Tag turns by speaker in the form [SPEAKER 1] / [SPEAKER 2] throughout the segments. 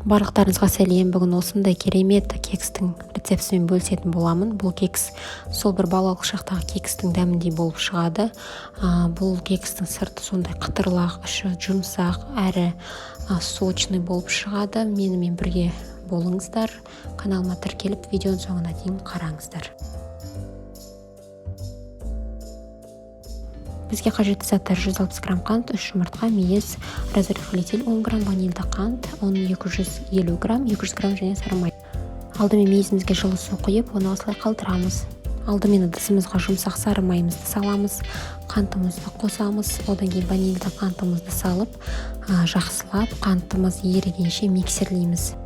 [SPEAKER 1] Барлықтарыңызға сәлем. Бүгін осындай керемет кекстің рецептісімен бөлісетін боламын. Бұл кекс сол бір балалық шақтағы кекстің дәміндей болып шығады. Бұл кекстің сырты сондай қытырлақ, іші жұмсақ әрі сочный болып шығады. Менімен бірге болыңыздар. Каналыма тіркеліп, видеоның соңына дейін қараңыздар. Бізге қажетті заттар: 160 грамм қант, 3 жұмыртқа, мейіз, разрыхлитель 10 грамм, ванильді қант, 250 грамм, 200 грамм және сары май. Алдымен мейізімізге жылы су құйып, оны осылай қалтырамыз. Алдымен ыдысымызға жұмсақ сары майымызды саламыз, қантымызды қосамыз. Одан кейін ванильді қантымызды салып, жақсылап қантымыз ерігенше миксерлейміз.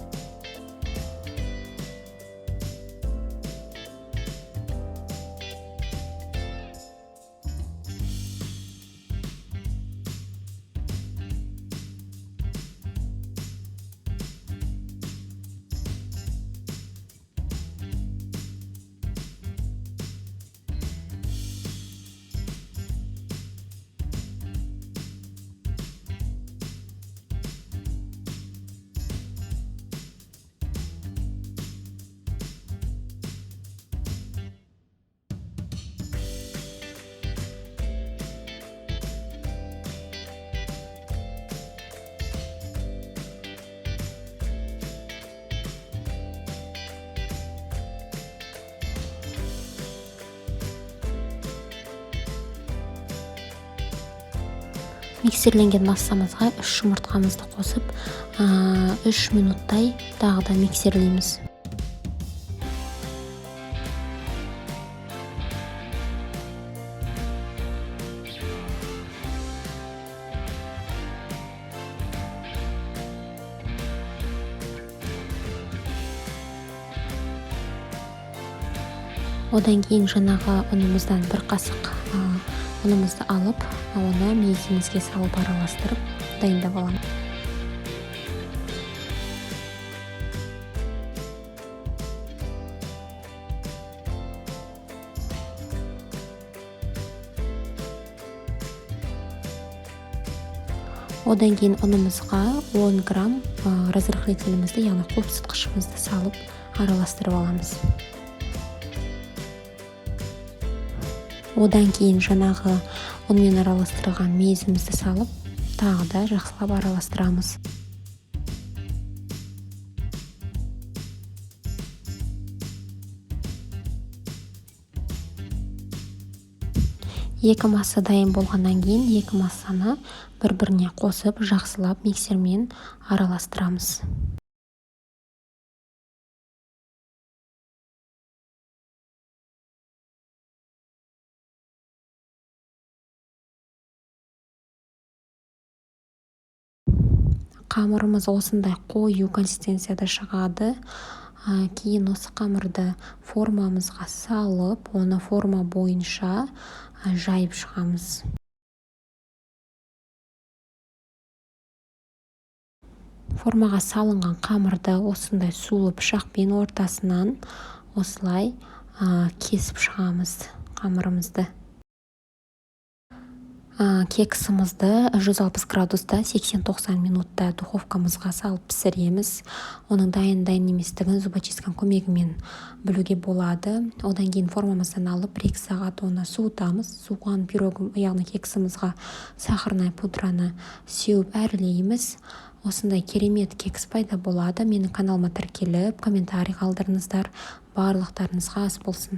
[SPEAKER 1] Миксерленген массамызға 3 жұмыртқамызды қосып, 3 минуттай тағы да миксерлейміз. Одан кейін жаңағы ұнымыздан бір қасық ұнымызды алып, оны мейізімізге салып араластырып дайындап аламыз. Одан кейін ұнымызға 10 грамм разрыхлителімізді, яғни қопсытқышымызды салып араластырып аламыз. Одан кейін жаңағы ұнмен араластырылған мейізімізді салып, тағы да жақсылап араластырамыз. Екі масса дайын болғаннан кейін, екі массаны бір-біріне қосып, жақсылап миксермен араластырамыз. Қамырымыз осындай қою консистенцияда шығады. Кейін осы қамырды формамызға салып, оны форма бойынша жайып шығамыз. Формаға салынған қамырды осындай сулы пышақпен ортасынан осылай кесіп шығамыз қамырымызды. Кексімізді 160 градуста 80-90 минутта духовкамызға салып пісіреміз. Оның дайын еместігін зубочистканың көмегімен білуге болады. Одан кейін формамыздан алып 1-2 сағат оны суытамыз. Суыған пирог, яғни кексімізға сахарный пудраны сеуіп әрлейміз. Осындай керемет кекс пайда болады. Менің каналыма тіркеліп, комментарий қалдырыңыздар. Барлықтарыңызға ас болсын.